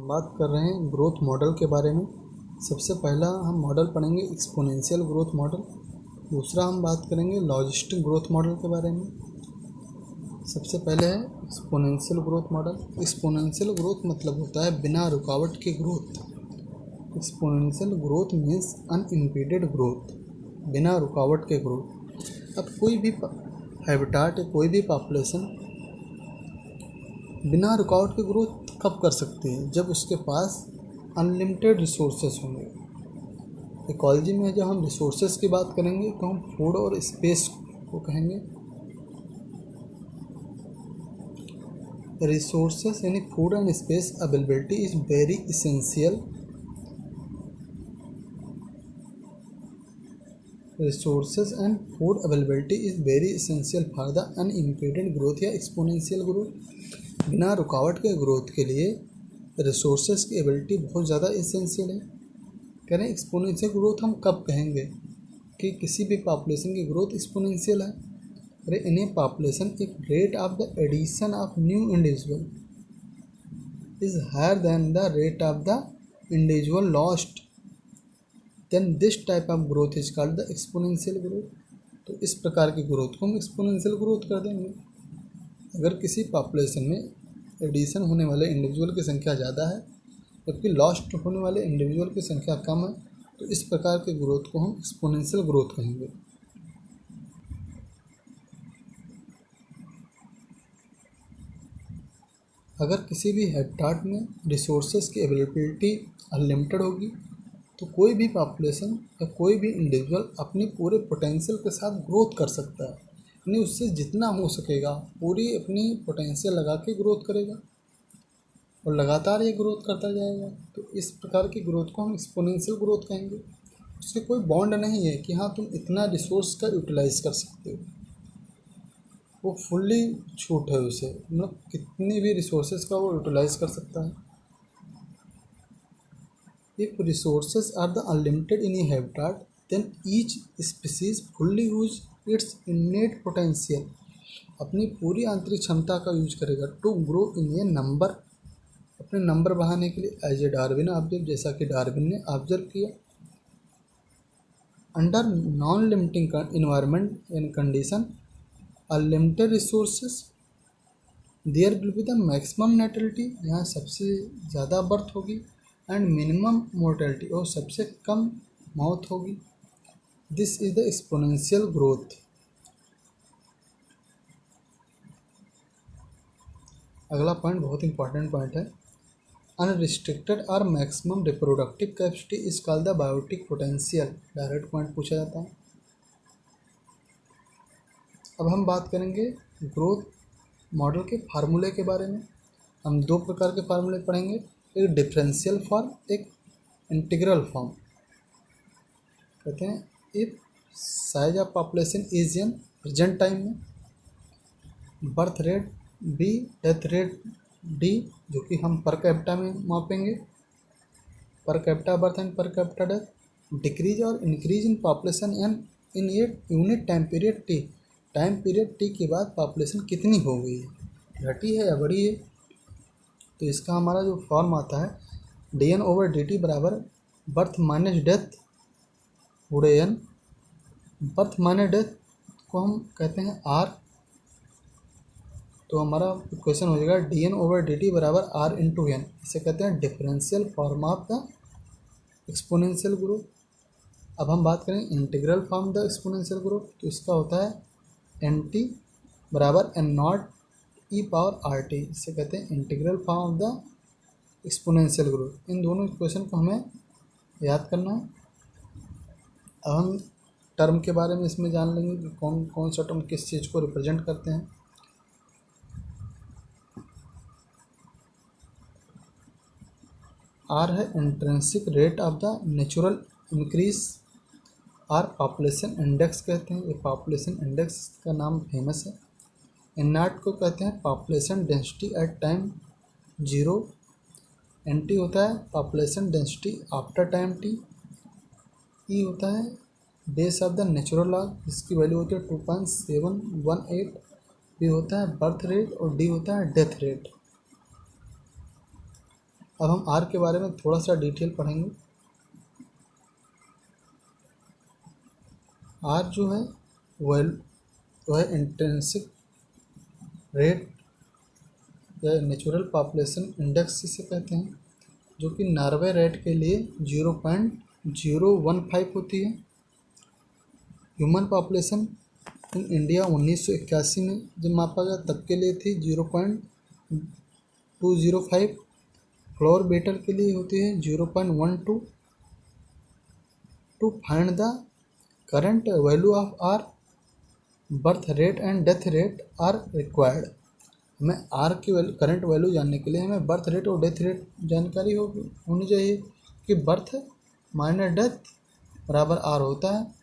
बात कर रहे हैं ग्रोथ मॉडल के बारे में। सबसे पहला हम मॉडल पढ़ेंगे एक्सपोनेंशियल ग्रोथ मॉडल। दूसरा हम बात करेंगे लॉजिस्टिक ग्रोथ मॉडल के बारे में। सबसे पहले है exponential growth model. Exponential growth मतलब होता है बिना रुकावट के growth. Exponential growth means unimpeded growth, बिना रुकावट के ग्रोथ। अब कोई भी हैबिटाट या कोई भी पॉपुलेशन बिना रुकावट के ग्रोथ कब कर सकती है? जब उसके पास अनलिमिटेड रिसोर्सेस होंगे। इकोलॉजी में जब हम रिसोर्सेस की बात करेंगे तो हम फूड और स्पेस को कहेंगे। रिसोर्सेस यानी food and space availability is very essential. Resources and food availability is very essential for the unimpeded growth या एक्सपोनेंशियल ग्रोथ। बिना रुकावट के ग्रोथ के लिए रिसोर्सेज की एबिलिटी बहुत ज़्यादा इसेंशियल है। कह रहे हैं एक्सपोनेंशियल ग्रोथ हम कब कहेंगे कि किसी भी पॉपुलेशन की ग्रोथ एक्सपोनेंशियल है? अरे in a population if rate of the addition of new individual is higher than the rate of the individual lost, then this type of growth is called the exponential growth. तो इस प्रकार की growth को हम exponential growth कर देंगे। अगर किसी पॉपुलेशन में एडिशन होने वाले इंडिविजुअल की संख्या ज़्यादा है जबकि लॉस्ट होने वाले इंडिविजुअल की संख्या कम है, तो इस प्रकार के ग्रोथ को हम एक्सपोनेंशियल ग्रोथ कहेंगे। अगर किसी भी हैबिटाट में रिसोर्सेज की अवेलेबिलिटी अनलिमिटेड होगी तो कोई भी पॉपुलेशन या कोई भी इंडिविजुअल अपनी पूरे पोटेंशियल के साथ ग्रोथ कर सकता है, यानी उससे जितना हो सकेगा पूरी अपनी पोटेंशियल लगा के ग्रोथ करेगा और लगातार ये ग्रोथ करता जाएगा। तो इस प्रकार की ग्रोथ को हम एक्सपोनेंशियल ग्रोथ कहेंगे। उससे कोई बॉन्ड नहीं है कि हाँ तुम इतना रिसोर्स का यूटिलाइज कर सकते हो, वो फुल्ली छूट है उसे, मतलब कितनी भी रिसोर्सेज का वो यूटिलाइज कर सकता है। If resources are the unlimited in a habitat, then each species fully use its innate potential, अपनी पूरी आंतरिक क्षमता का यूज करेगा to grow in a number, अपने नंबर बढ़ाने के लिए। एज ए डार्विन ऑब्जर्व, जैसा कि डार्विन ने ऑब्जर्व किया। Under non limiting environment and condition unlimited resources there will be the maximum natality, यहाँ सबसे ज़्यादा बर्थ होगी, एंड मिनिमम मोर्टेलिटी, और सबसे कम मौत होगी। This is the exponential growth. अगला पॉइंट बहुत इंपॉर्टेंट पॉइंट है। अनरिस्ट्रिक्टेड और maximum reproductive capacity is called the biotic potential. Direct point पूछा जाता है। अब हम बात करेंगे ग्रोथ मॉडल के फार्मूले के बारे में। हम दो प्रकार के फार्मूले पढ़ेंगे, एक डिफरेंशियल फॉर्म, एक इंटीग्रल फॉर्म। कहते हैं if size of population is in present time में, birth rate B, death rate D, जो कि हम पर कैपिटा में मापेंगे, per capita birth and per capita death, decrease और increase in population and in a unit time period T, time period T के बाद population कितनी हो गई है, घटी है या बढ़ी है। तो इसका हमारा जो फॉर्म आता है dn/dt बराबर बर्थ माइनस डेथ गुणे n। बर्थ माइनस डेथ को हम कहते हैं r, तो हमारा इक्वेशन हो जाएगा dn/dt बराबर r इंटू n। इसे कहते हैं differential form of the exponential growth. अब हम बात करें integral form the exponential growth, तो इसका होता है nt बराबर n0 e पावर rt। इसे कहते हैं integral form of the exponential growth. इन दोनों इक्वेशन को हमें याद करना है। अब हम टर्म के बारे में इसमें जान लेंगे कि कौन कौन सा टर्म किस चीज़ को रिप्रेजेंट करते हैं। आर है intrinsic rate of the natural increase, are population index कहते हैं, ये पॉपुलेशन इंडेक्स का नाम फेमस है। n0 को कहते हैं population density at time 0, nt होता है population density after time t, ई होता है base of the natural log, जिसकी वैल्यू होती है 2.718, बी होता है बर्थ रेट और डी होता है डेथ रेट। अब हम आर के बारे में थोड़ा सा डिटेल पढ़ेंगे। आर जो है वह इंट्रिंसिक रेट या नेचुरल पॉपुलेशन इंडेक्स जिसे कहते हैं, जो कि नॉर्वे रेट के लिए 0.015 होती है। ह्यूमन पॉपुलेशन इन इंडिया 1981 में जब मापा गया तब के लिए थी 0.205। फ्लोर बेटर के लिए होती है 0.12। To find the current value of R, birth rate and death rate are required. हमें आर की करंट वैल्यू जानने के लिए हमें बर्थ रेट और डेथ रेट जानकारी होनी चाहिए कि बर्थ माइनस डेथ बराबर आर होता है।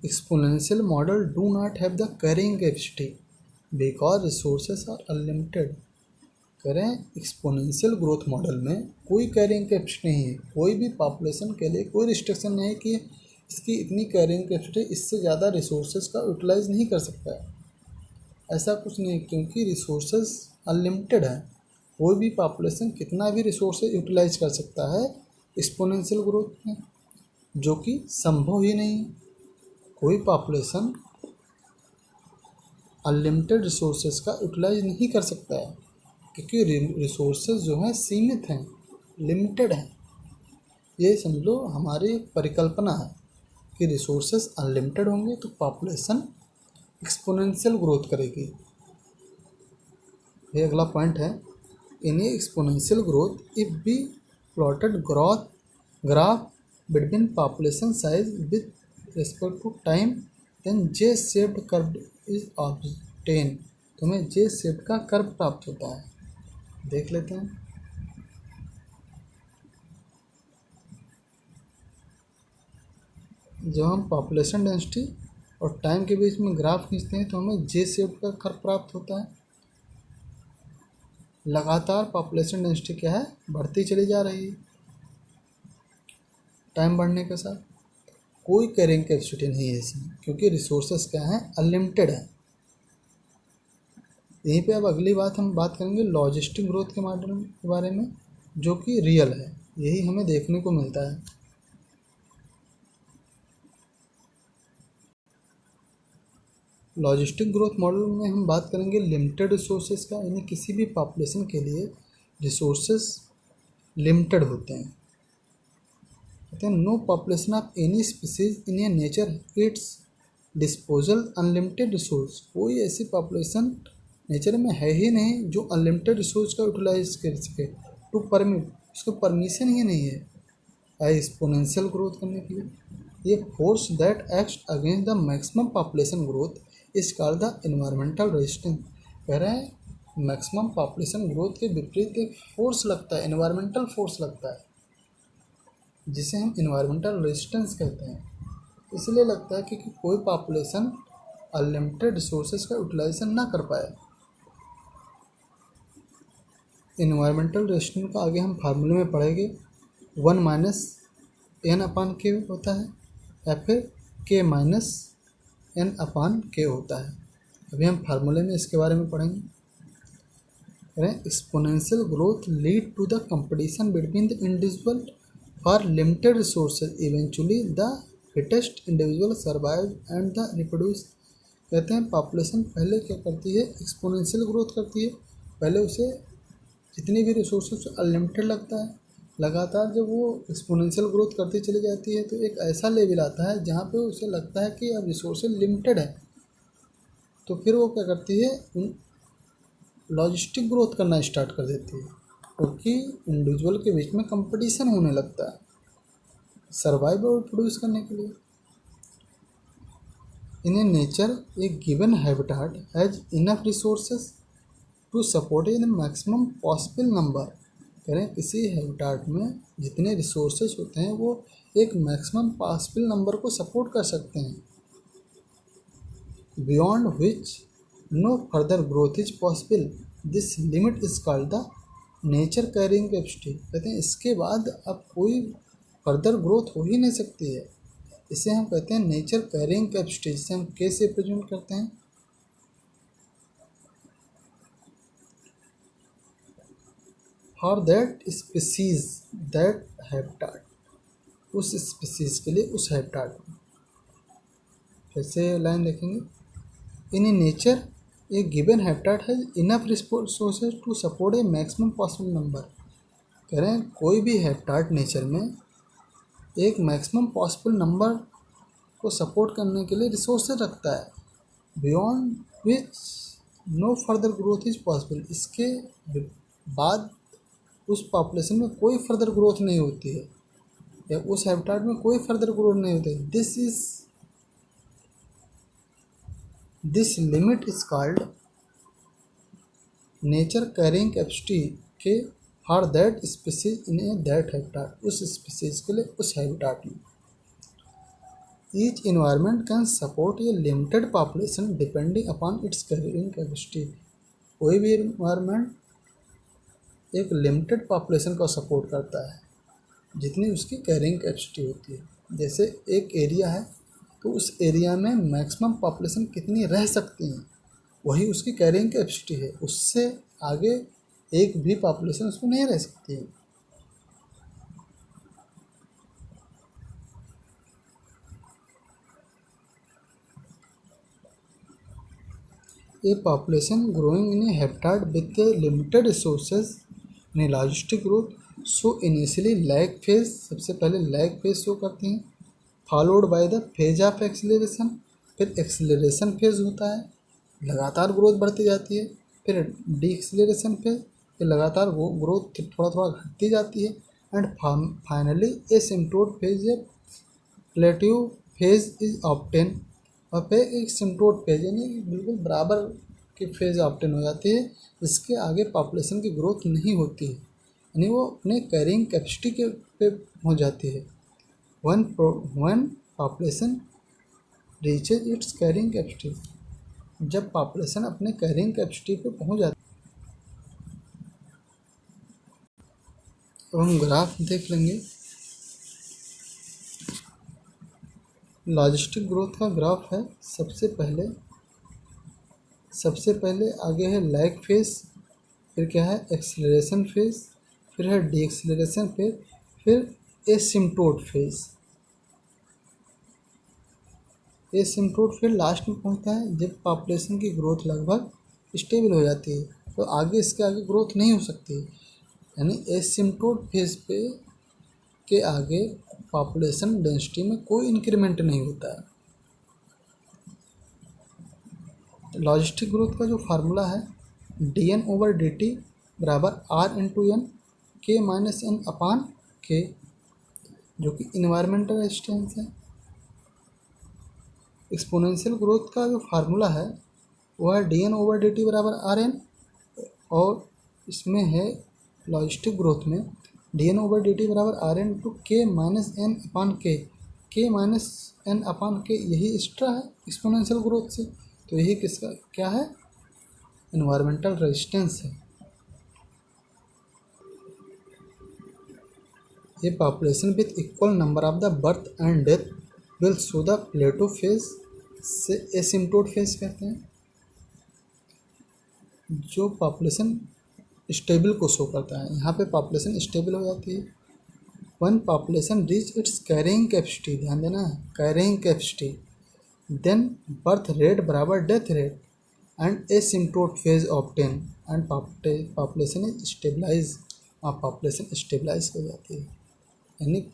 Exponential model do not have the carrying capacity because resources are unlimited। करें एक्सपोनेंशियल ग्रोथ मॉडल में कोई कैरिंग कैपेसिटी नहीं है, कोई भी पॉपुलेशन के लिए कोई रिस्ट्रिक्शन नहीं है कि इसकी इतनी कैरिंग कैपेसिटी, इससे ज़्यादा रिसोर्सेज का यूटिलाइज नहीं कर सकता है। ऐसा कुछ नहीं, क्योंकि रिसोर्सेज अनलिमिटेड है। कोई भी पॉपुलेशन कितना भी रिसोर्सेज यूटिलाइज कर सकता है एक्सपोनेंशियल ग्रोथ में, जो कि संभव ही नहीं है। कोई पॉपुलेशन अनलिमिटेड रिसोर्सेज का यूटिलाइज नहीं कर सकता है, क्योंकि रिसोर्सेज जो हैं सीमित हैं, लिमिटेड हैं। ये समझो हमारी परिकल्पना है कि रिसोर्सेज अनलिमिटेड होंगे तो पॉपुलेशन एक्सपोनेंशियल ग्रोथ करेगी। ये अगला पॉइंट है। In exponential growth if be plotted graph between population size with respect to time then J shaped curve is obtain. तो हमें जे शेप्ड का कर्व प्राप्त होता है। देख लेते हैं। जब हम पॉपुलेशन डेंसिटी और टाइम के बीच में ग्राफ खींचते हैं तो हमें जे शेप का कर्व प्राप्त होता है। लगातार पॉपुलेशन डेंसिटी क्या है, बढ़ती चली जा रही है टाइम बढ़ने के साथ। कोई कैरिंग कैपेसिटी नहीं है इसमें, क्योंकि रिसोर्सेस क्या है, अनलिमिटेड है। यहीं पे अब अगली बात हम बात करेंगे लॉजिस्टिक ग्रोथ के मॉडल के बारे में, जो कि रियल है। यही हमें देखने को मिलता है। लॉजिस्टिक ग्रोथ मॉडल में हम बात करेंगे लिमिटेड रिसोर्सेज का, यानी किसी भी पॉपुलेशन के लिए रिसोर्सेज लिमिटेड होते हैं। कहते हैं no population of any species in A nature it's disposal unlimited resource. कोई ऐसी पॉपुलेशन नेचर में है ही नहीं जो अनलिमिटेड रिसोर्स का यूटिलाइज कर सके। टू परमिट, उसको परमिशन ही नहीं है एक्सपोनेंशियल ग्रोथ करने के लिए। ये force that acts against the maximum population growth is called the environmental resistance. कह रहे हैं मैक्सिमम पॉपुलेशन ग्रोथ के विपरीत एक फोर्स लगता है, एनवायरमेंटल फोर्स लगता है, जिसे हम एनवायरमेंटल रेजिस्टेंस कहते हैं। इसलिए लगता है कि कोई पॉपुलेशन अनलिमिटेड रिसोर्सेज का यूटिलाइजेशन ना कर पाए। इन्वायरमेंटल रेजिस्टेंस का आगे हम फार्मूले में पढ़ेंगे। 1 माइनस एन अपान के होता है या फिर के माइनस एन अपान के होता है। अभी हम फार्मूले में इसके बारे में पढ़ेंगे। Exponential growth lead to the competition between the individual for limited resources, eventually the fittest individual survive and the reproduce. कहते हैं पॉपुलेशन पहले क्या करती है, एक्सपोनेंशियल ग्रोथ करती है। पहले उसे जितनी भी रिसोर्सेज अनलिमिटेड लगता है, लगातार जब वो एक्सपोनेंशियल ग्रोथ करती चली जाती है तो एक ऐसा लेवल आता है जहाँ पे उसे लगता है कि अब रिसोर्सेज लिमिटेड है, तो फिर वो क्या करती है, लॉजिस्टिक ग्रोथ करना स्टार्ट कर देती है, क्योंकि इंडिविजुअल के बीच में कंपटीशन होने लगता है सर्वाइव और प्रोड्यूस करने के लिए। In nature a given habitat has enough resources to support in maximum possible number. करें किसी हैबिटेट में जितने रिसोर्सेज होते हैं वो एक मैक्सिमम पॉसिबल नंबर को सपोर्ट कर सकते हैं, beyond which no further growth is possible. This limit is called the nature carrying capacity. कहते हैं इसके बाद अब कोई फर्दर ग्रोथ हो ही नहीं सकती है। इसे हम कहते हैं नेचर कैरिंग कैपेसिटी, जिसे हम के से रिप्रेजेंट करते हैं। For that species that habitat, उस स्पीसीज के लिए उस हैबिटाट में। फिर से लाइन देखेंगे, in nature a given habitat has enough resources to support a maximum possible number. कह रहे हैं कोई भी हैबिटाट नेचर में एक मैक्सिमम पॉसिबल नंबर को सपोर्ट करने के लिए रिसोर्सेज रखता है, beyond which no further growth is possible. इसके बाद उस पॉपुलेशन में कोई फर्दर ग्रोथ नहीं होती है, या उस हैबिटाट में कोई फर्दर ग्रोथ नहीं होती है। This limit is called nature carrying capacity K for that species in a that habitat, उस स्पीसीज के लिए उस हैबिटाट में। Each environment can support a limited population depending upon its carrying capacity. कोई भी इन्वायरमेंट एक लिमिटेड पॉपुलेशन को support करता है जितनी उसकी कैरिंग कैपेसिटी होती है। जैसे एक एरिया है तो उस एरिया में मैक्सिमम पॉपुलेशन कितनी रह सकती हैं, वही उसकी कैरिंग कैपेसिटी है। उससे आगे एक भी पॉपुलेशन उसमें नहीं रह सकती है। ए population growing in A habitat with A limited resources in logistic growth so initially lag phase, सबसे पहले लैग फेज शो करती हैं, followed by the phase of acceleration, फिर एक्सीलरेशन फेज होता है, लगातार ग्रोथ बढ़ती जाती है, फिर डी एक्सीलरेशन फेज, फिर लगातार ग्रोथ थोड़ा थोड़ा घटती जाती है, एंड फाइनली एसिम्प्टोट फेज या प्लेट्यू फेज इज ऑब्टेन। और फिर एक सिम्प्टोट फेज यानी बिल्कुल बराबर की फेज ऑब्टेन हो जाती है, इसके आगे पॉपुलेशन की ग्रोथ नहीं होती है, यानी वो अपने कैरिंग कैपेसिटी के पे पहुँच जाती है। When population reaches it's carrying capacity, जब पॉपुलेशन अपने कैरिंग कैपेसिटी पे पहुँच जाती है। अब हम ग्राफ देख लेंगे। लॉजिस्टिक ग्रोथ का ग्राफ है। सबसे पहले आगे है लैग फेज, फिर क्या है एक्सीलरेशन फेज, फिर है डी एक्सीलरेशन फेज, फिर asymptote phase. Asymptote phase last में पहुंचता है जब पॉपुलेशन की ग्रोथ लगभग स्टेबल हो जाती है, तो आगे इसके आगे ग्रोथ नहीं हो सकती, यानी एसिम्प्टोट फेज पे के आगे पॉपुलेशन डेंसिटी में कोई इंक्रीमेंट नहीं होता है। लॉजिस्टिक ग्रोथ का जो फार्मूला है dN/dt बराबर R/N K-N/K, जो कि इन्वायरमेंटल रेजिस्टेंस है। एक्सपोनेंशियल ग्रोथ का जो फार्मूला है वह है dN/dt बराबर Rn, और इसमें है लॉजिस्टिक ग्रोथ में dN/dt बराबर Rn टू K-N/K, K-N/K यही एक्स्ट्रा है एक्सपोनेंशियल ग्रोथ से, तो यही किसका क्या है, इन्वायरमेंटल रेजिस्टेंस है। ये population with equal number of the birth and death will show the plateau phase से एसिम्प्टोट फेज कहते हैं। जो पॉपुलेशन स्टेबल को शो करता है, यहाँ पे पॉपुलेशन स्टेबल हो जाती है। When population reach its carrying capacity, ध्यान देना है carrying capacity, then birth rate बराबर death rate and asymptote phase obtain and population is stabilize, वहाँ पॉपुलेशन स्टेबलाइज हो जाती है। यानी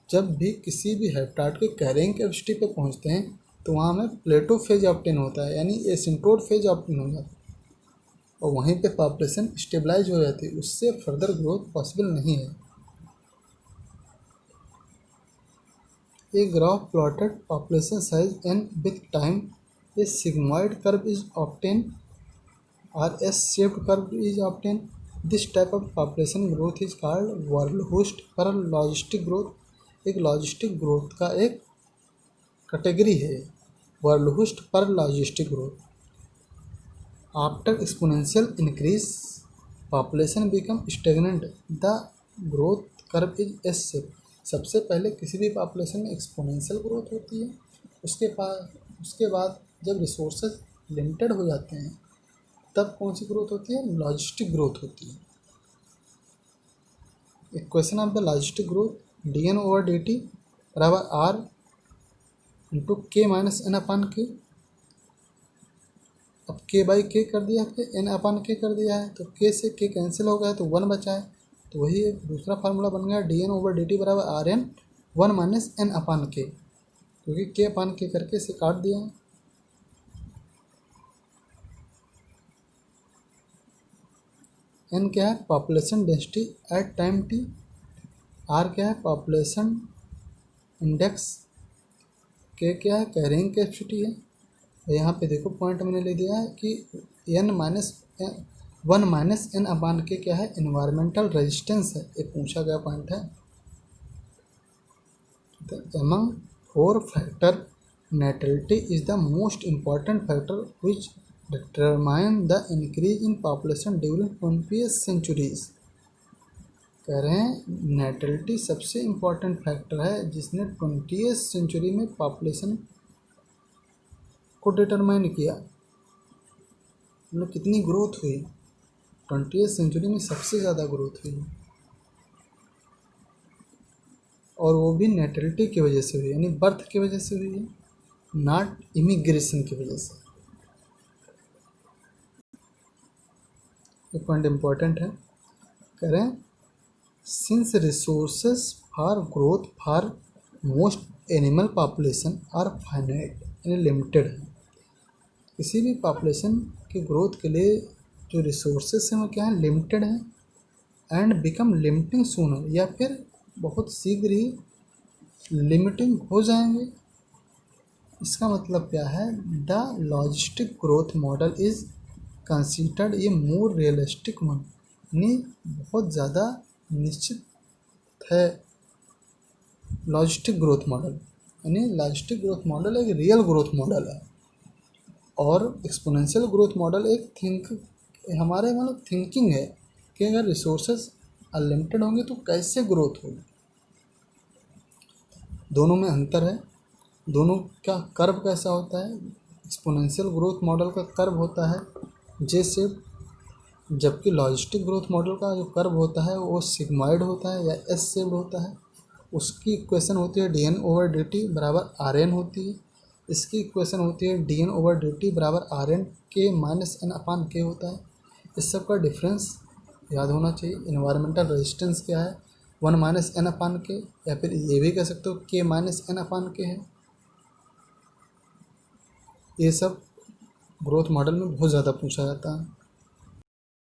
जब भी किसी भी हैबिटेट के कैरिंग कैपेसिटी पे पहुँचते हैं तो वहाँ में प्लेटो फेज ऑब्टेन होता है, यानी एसिम्प्टोट फेज ऑब्टेन हो जाता है, और वहीं पे पॉपुलेशन स्टेबलाइज हो जाती है, उससे फर्दर ग्रोथ पॉसिबल नहीं है। A graph plotted population size n with time, a sigmoid curve is obtained or S-shaped curve is obtained. This type of population growth is called Warhoust per logistic growth. एक logistic growth का एक category है Warhoust per logistic growth. After exponential increase, population become stagnant. The growth curve is S-shaped. सबसे पहले किसी भी population में exponential growth होती है, उसके बाद जब रिसोर्सेज लिमिटेड हो जाते हैं तब कौन सी ग्रोथ होती है, लॉजिस्टिक ग्रोथ होती है। Equation of the logistic growth dn/dt बराबर r इंटू के माइनस एन अपान के। अब के बाई के कर दिया है, एन अपान के कर दिया है, तो के से के कैंसिल हो गया तो 1 बचा है, तो वही एक दूसरा फार्मूला बन गया dn/dt बराबर आर एन 1 माइनस एन अपान के, क्योंकि के अपान के करके इसे काट दिया है। एन क्या है, population density at time T. R क्या है, पॉपुलेशन इंडेक्स। के क्या है, कैरिंग कैपेसिटी है। यहाँ पे देखो पॉइंट मैंने ले दिया है कि n माइनस 1 माइनस एन अपान के क्या है, इन्वायरमेंटल रेजिस्टेंस है, एक पूछा गया पॉइंट है। Among 4 factor natality is the most important factor which determine the increase in population during 20th centuries। कह रहे हैं नेटलिटी सबसे इम्पॉर्टेंट फैक्टर है जिसने 20th सेंचुरी में पॉपुलेशन को डिटरमाइन किया, मतलब कितनी ग्रोथ हुई। 20th सेंचुरी में सबसे ज़्यादा ग्रोथ हुई और वो भी नेटलिटी की वजह से हुई, यानी बर्थ की वजह से हुई है, नॉट इमिग्रेशन की वजह से। ये पॉइंट इम्पॉर्टेंट है। कह रहे हैं since resources for growth for most animal population are finite, यानी लिमिटेड है। किसी भी पॉपुलेशन की ग्रोथ के लिए जो रिसोर्सेज हैं वो क्या है, लिमिटेड है, एंड बिकम लिमिटिंग सूनर, या फिर बहुत शीघ्र ही लिमिटिंग हो जाएंगे। इसका मतलब क्या है, the logistic growth model is considered a more realistic one, यानी बहुत ज़्यादा निश्चित है लॉजिस्टिक ग्रोथ मॉडल, यानी लॉजिस्टिक ग्रोथ मॉडल एक रियल ग्रोथ मॉडल है और एक्सपोनेंशियल ग्रोथ मॉडल एक हमारे मतलब थिंकिंग है कि अगर रिसोर्सेज अनलिमिटेड होंगे तो कैसे ग्रोथ होगी। दोनों में अंतर है, दोनों का कर्व कैसा होता है। एक्सपोनेंशियल ग्रोथ मॉडल का कर्व होता है जे शेप, जबकि लॉजिस्टिक ग्रोथ मॉडल का जो कर्व होता है वो सिग्मॉइड होता है या एस शेप्ड होता है। उसकी इक्वेशन होती है dn/dt बराबर आर एन होती है, इसकी इक्वेशन होती है dn/dt बराबर आर एन के माइनस एन अपान के होता है। इस सब का डिफरेंस याद होना चाहिए। इन्वायरमेंटल रेजिस्टेंस क्या है, 1 माइनस एन अपान के, या फिर ये भी कह सकते हो के माइनस एन अपान के है। ये सब ग्रोथ मॉडल में बहुत ज़्यादा पूछा जाता है।